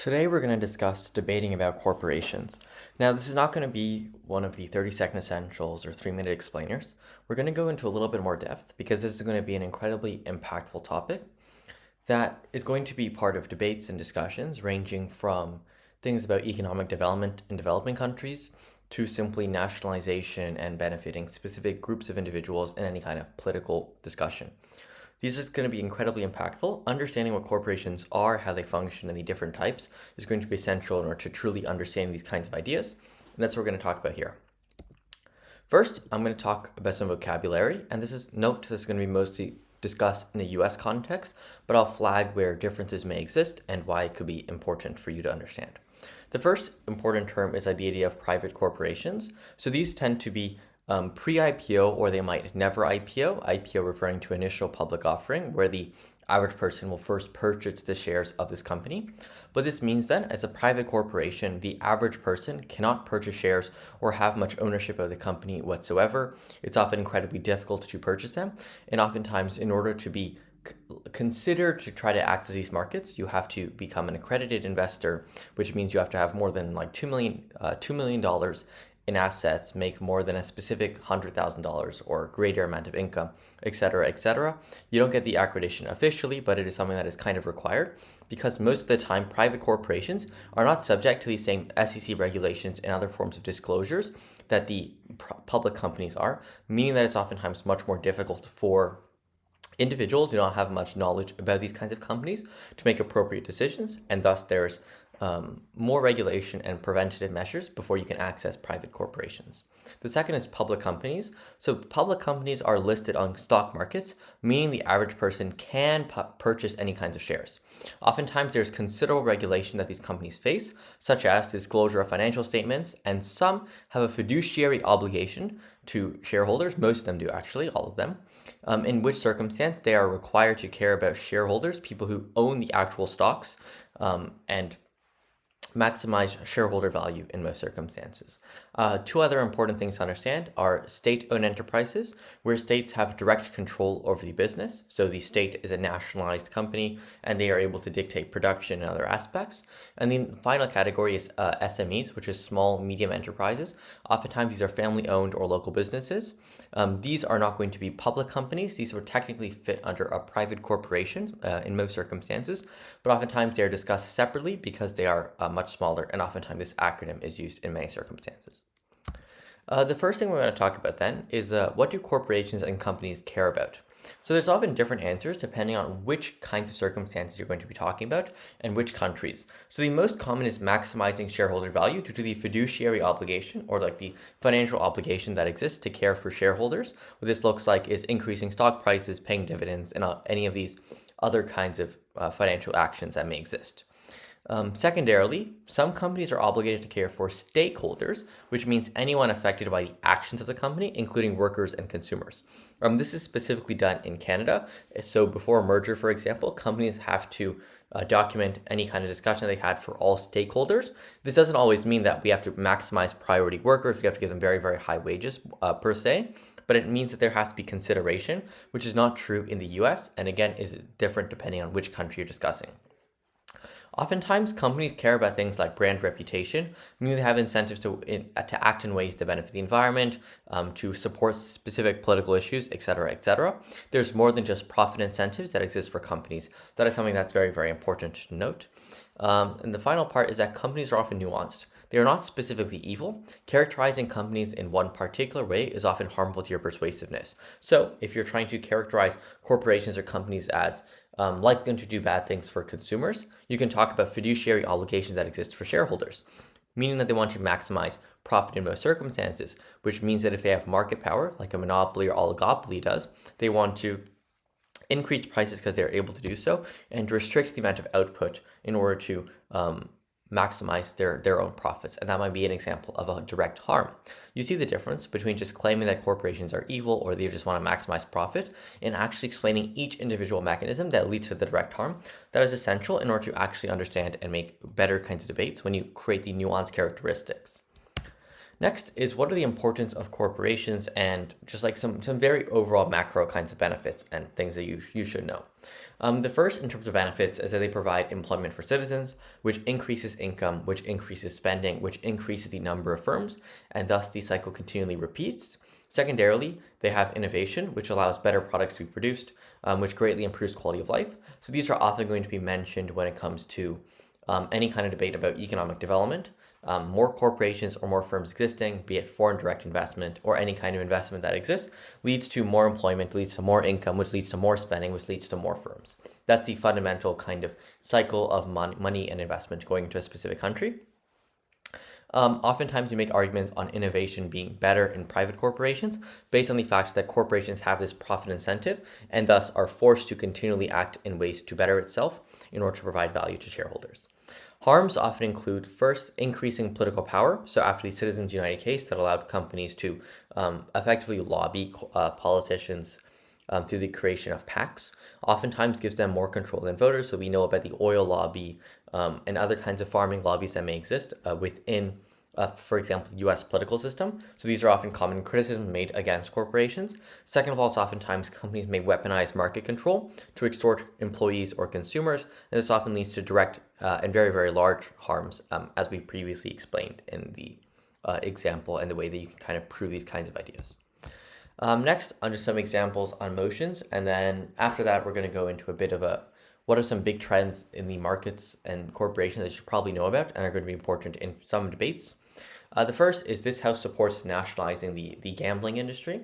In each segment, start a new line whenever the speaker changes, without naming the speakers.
Today we're going to discuss debating about corporations. Now, this is not going to be one of the 30-second essentials or 3-minute explainers. We're going to go into a little bit more depth because this is going to be an incredibly impactful topic that is going to be part of debates and discussions ranging from things about economic development in developing countries to simply nationalization and benefiting specific groups of individuals in any kind of political discussion. These are going to be incredibly impactful. Understanding what corporations are, how they function, and the different types is going to be essential in order to truly understand these kinds of ideas. And that's what we're going to talk about here. First, I'm going to talk about some vocabulary, and this is going to be mostly discussed in a US context, but I'll flag where differences may exist and why it could be important for you to understand. The first important term is the idea of private corporations. So these tend to be pre-IPO, or they might never IPO. IPO referring to initial public offering, where the average person will first purchase the shares of this company. But this means then, as a private corporation, the average person cannot purchase shares or have much ownership of the company whatsoever. It's often incredibly difficult to purchase them, and oftentimes, in order to be considered to try to access these markets, you have to become an accredited investor, which means you have to have more than like $2 million in assets, make more than a specific $100,000 or greater amount of income, etc., etc. You don't get the accreditation officially, but it is something that is kind of required because most of the time private corporations are not subject to the same SEC regulations and other forms of disclosures that the public companies are, meaning that it's oftentimes much more difficult for individuals who don't have much knowledge about these kinds of companies to make appropriate decisions, and thus there's more regulation and preventative measures before you can access private corporations. The second is public companies. So public companies are listed on stock markets, meaning the average person can purchase any kinds of shares. Oftentimes there's considerable regulation that these companies face, such as disclosure of financial statements, and some have a fiduciary obligation to shareholders. Most of them do, actually, all of them. In which circumstance they are required to care about shareholders, people who own the actual stocks, and maximize shareholder value in most circumstances. Two other important things to understand are state-owned enterprises, where states have direct control over the business. So the state is a nationalized company, and they are able to dictate production and other aspects. And the final category is SMEs, which is small, medium enterprises. Oftentimes, these are family-owned or local businesses. These are not going to be public companies. These would technically fit under a private corporation in most circumstances, but oftentimes they are discussed separately because they are much smaller, and oftentimes this acronym is used in many circumstances. The first thing we're going to talk about then is what do corporations and companies care about? So there's often different answers depending on which kinds of circumstances you're going to be talking about and which countries. So the most common is maximizing shareholder value due to the fiduciary obligation, or like the financial obligation that exists to care for shareholders. What this looks like is increasing stock prices, paying dividends, and any of these other kinds of financial actions that may exist. Secondarily, some companies are obligated to care for stakeholders, which means anyone affected by the actions of the company, including workers and consumers. This is specifically done in Canada. So before a merger, for example, companies have to document any kind of discussion they had for all stakeholders. This doesn't always mean that we have to maximize priority workers. We have to give them very, very high wages per se, but it means that there has to be consideration, which is not true in the US, and again is different depending on which country you're discussing. Oftentimes, companies care about things like brand reputation, meaning they have incentives to act in ways that benefit the environment, to support specific political issues, etc., etc. There's more than just profit incentives that exist for companies. That is something that's very, very important to note. And the final part is that companies are often nuanced. They are not specifically evil. Characterizing companies in one particular way is often harmful to your persuasiveness. So if you're trying to characterize corporations or companies as likely to do bad things for consumers, you can talk about fiduciary obligations that exist for shareholders, meaning that they want to maximize profit in most circumstances, which means that if they have market power, like a monopoly or oligopoly does, they want to increase prices because they're able to do so, and restrict the amount of output in order to maximize their own profits. And that might be an example of a direct harm. You see the difference between just claiming that corporations are evil or they just want to maximize profit and actually explaining each individual mechanism that leads to the direct harm. That is essential in order to actually understand and make better kinds of debates when you create the nuance characteristics. Next is what are the importance of corporations and just like some very overall macro kinds of benefits and things that you should know. The first in terms of benefits is that they provide employment for citizens, which increases income, which increases spending, which increases the number of firms, and thus the cycle continually repeats. Secondarily, they have innovation, which allows better products to be produced, which greatly improves quality of life. So these are often going to be mentioned when it comes to any kind of debate about economic development. More corporations or more firms existing, be it foreign direct investment or any kind of investment that exists, leads to more employment, leads to more income, which leads to more spending, which leads to more firms. That's the fundamental kind of cycle of money and investment going into a specific country. Oftentimes, you make arguments on innovation being better in private corporations based on the fact that corporations have this profit incentive and thus are forced to continually act in ways to better itself in order to provide value to shareholders. Harms often include, first, increasing political power. So after the Citizens United case that allowed companies to effectively lobby politicians through the creation of PACs, oftentimes gives them more control than voters. So we know about the oil lobby and other kinds of farming lobbies that may exist within, for example, the U.S. political system. So these are often common criticisms made against corporations. Second of all, oftentimes companies may weaponize market control to extort employees or consumers, and this often leads to direct and very, very large harms, as we previously explained in the example and the way that you can kind of prove these kinds of ideas. Next, under some examples on motions, and then after that, we're going to go into a bit of what are some big trends in the markets and corporations that you should probably know about and are going to be important in some debates. The first is this House supports nationalizing the gambling industry.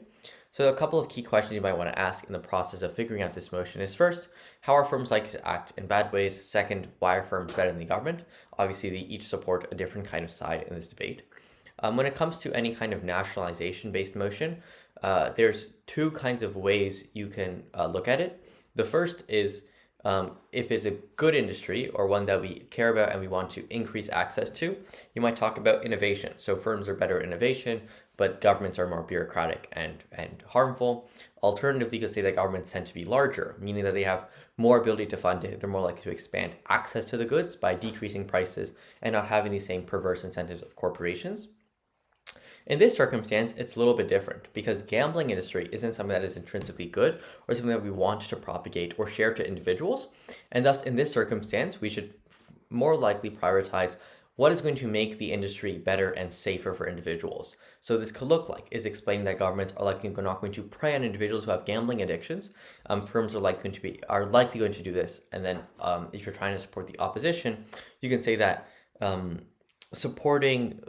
So a couple of key questions you might want to ask in the process of figuring out this motion is first, how are firms likely to act in bad ways? Second, why are firms better than the government? Obviously, they each support a different kind of side in this debate. When it comes to any kind of nationalization-based motion, there's two kinds of ways you can look at it. The first is if it's a good industry or one that we care about and we want to increase access to, you might talk about innovation. So firms are better at innovation, but governments are more bureaucratic and harmful. Alternatively, you could say that governments tend to be larger, meaning that they have more ability to fund it. They're more likely to expand access to the goods by decreasing prices and not having the same perverse incentives of corporations. In this circumstance, it's a little bit different because gambling industry isn't something that is intrinsically good or something that we want to propagate or share to individuals. And thus, in this circumstance, we should more likely prioritize what is going to make the industry better and safer for individuals. So this could look like is explaining that governments are likely not going to prey on individuals who have gambling addictions. Firms are likely going to do this. And then if you're trying to support the opposition, you can say that supporting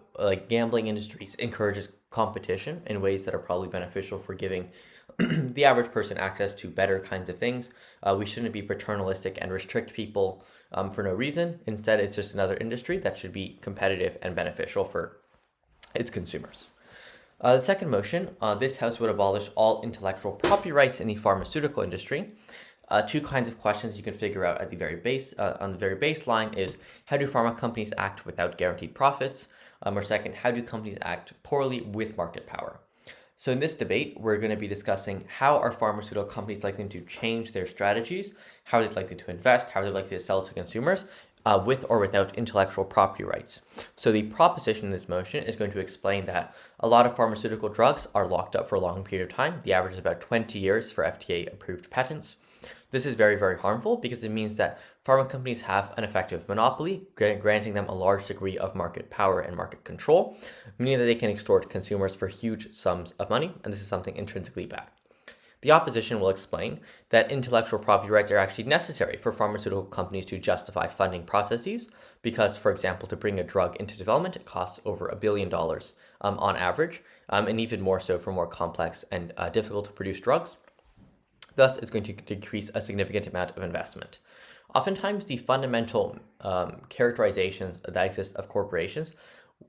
gambling industries encourages competition in ways that are probably beneficial for giving the average person access to better kinds of things. We shouldn't be paternalistic and restrict people for no reason. Instead, it's just another industry that should be competitive and beneficial for its consumers. The second motion, this House would abolish all intellectual property rights in the pharmaceutical industry. Two kinds of questions you can figure out at the very base on the very baseline is how do pharma companies act without guaranteed profits? Or second, how do companies act poorly with market power? So in this debate, we're going to be discussing how are pharmaceutical companies likely to change their strategies, how are they likely to invest, how are they likely to sell to consumers, with or without intellectual property rights. So the proposition in this motion is going to explain that a lot of pharmaceutical drugs are locked up for a long period of time. The average is about 20 years for FDA-approved patents. This is very, very harmful because it means that pharma companies have an effective monopoly, granting them a large degree of market power and market control, meaning that they can extort consumers for huge sums of money, and this is something intrinsically bad. The opposition will explain that intellectual property rights are actually necessary for pharmaceutical companies to justify funding processes because, for example, to bring a drug into development, it costs over $1 billion on average, and even more so for more complex and difficult to produce drugs. Thus, it's going to decrease a significant amount of investment. Oftentimes, the fundamental characterizations that exist of corporations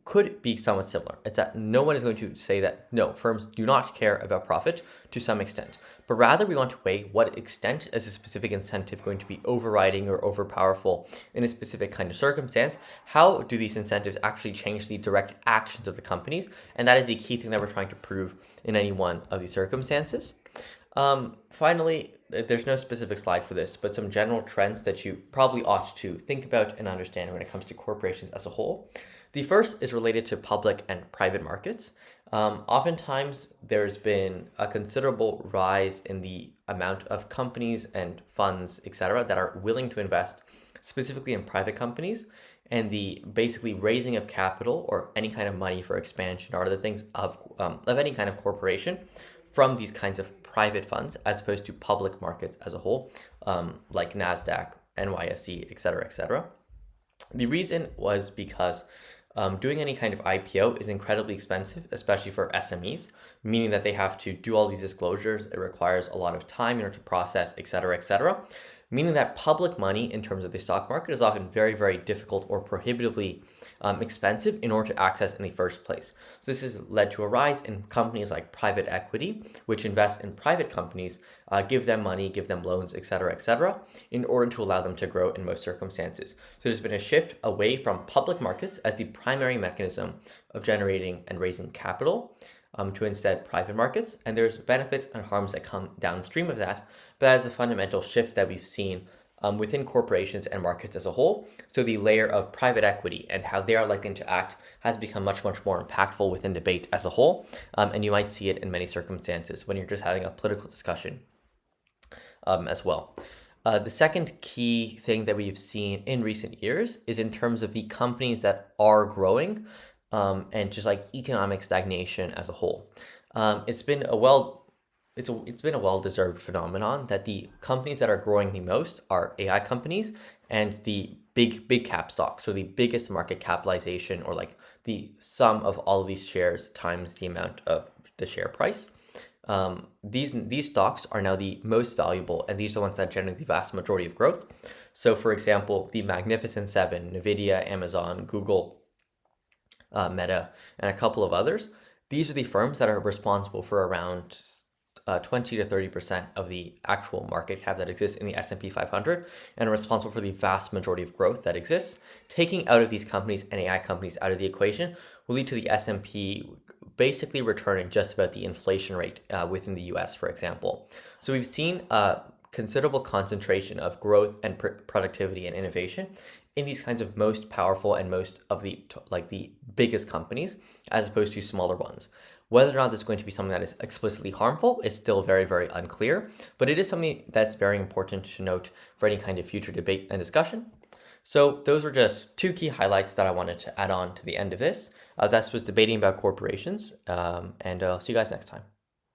could be somewhat similar. It's that no one is going to say that, no, firms do not care about profit to some extent, but rather we want to weigh what extent is a specific incentive going to be overriding or overpowerful in a specific kind of circumstance. How do these incentives actually change the direct actions of the companies? And that is the key thing that we're trying to prove in any one of these circumstances. Finally, there's no specific slide for this, but some general trends that you probably ought to think about and understand when it comes to corporations as a whole. The first is related to public and private markets. Oftentimes, there's been a considerable rise in the amount of companies and funds, etc., that are willing to invest specifically in private companies, and the basically raising of capital or any kind of money for expansion or other things of any kind of corporation from these kinds of private funds as opposed to public markets as a whole, like NASDAQ, NYSE, et cetera, et cetera. The reason was because doing any kind of IPO is incredibly expensive, especially for SMEs, meaning that they have to do all these disclosures. It requires a lot of time in order to process, et cetera, meaning that public money in terms of the stock market is often very, very difficult or prohibitively expensive in order to access in the first place. So this has led to a rise in companies like private equity, which invest in private companies, give them money, give them loans, et cetera, in order to allow them to grow in most circumstances. So there's been a shift away from public markets as the primary mechanism of generating and raising capital, to instead private markets, and there's benefits and harms that come downstream of that, but that is a fundamental shift that we've seen within corporations and markets as a whole. So the layer of private equity and how they are likely to act has become much more impactful within debate as a whole, and you might see it in many circumstances when you're just having a political discussion as well. The second key thing that we've seen in recent years is in terms of the companies that are growing, and just like economic stagnation as a whole. It's been a well-deserved phenomenon that the companies that are growing the most are AI companies and the big cap stocks. So the biggest market capitalization, or like the sum of all of these shares times the amount of the share price. These stocks are now the most valuable, and these are the ones that generate the vast majority of growth. So for example, the Magnificent Seven, Nvidia, Amazon, Google, Meta, and a couple of others. These are the firms that are responsible for around 20 to 30% of the actual market cap that exists in the S&P 500 and are responsible for the vast majority of growth that exists. Taking out of these companies and AI companies out of the equation will lead to the S&P basically returning just about the inflation rate within the US, for example. So we've seen a considerable concentration of growth and productivity and innovation in these kinds of most powerful and most of the biggest companies, as opposed to smaller ones. Whether or not this is going to be something that is explicitly harmful is still very, very unclear, but it is something that's very important to note for any kind of future debate and discussion. So those were just two key highlights that I wanted to add on to the end of this. That was debating about corporations, and I'll see you guys next time.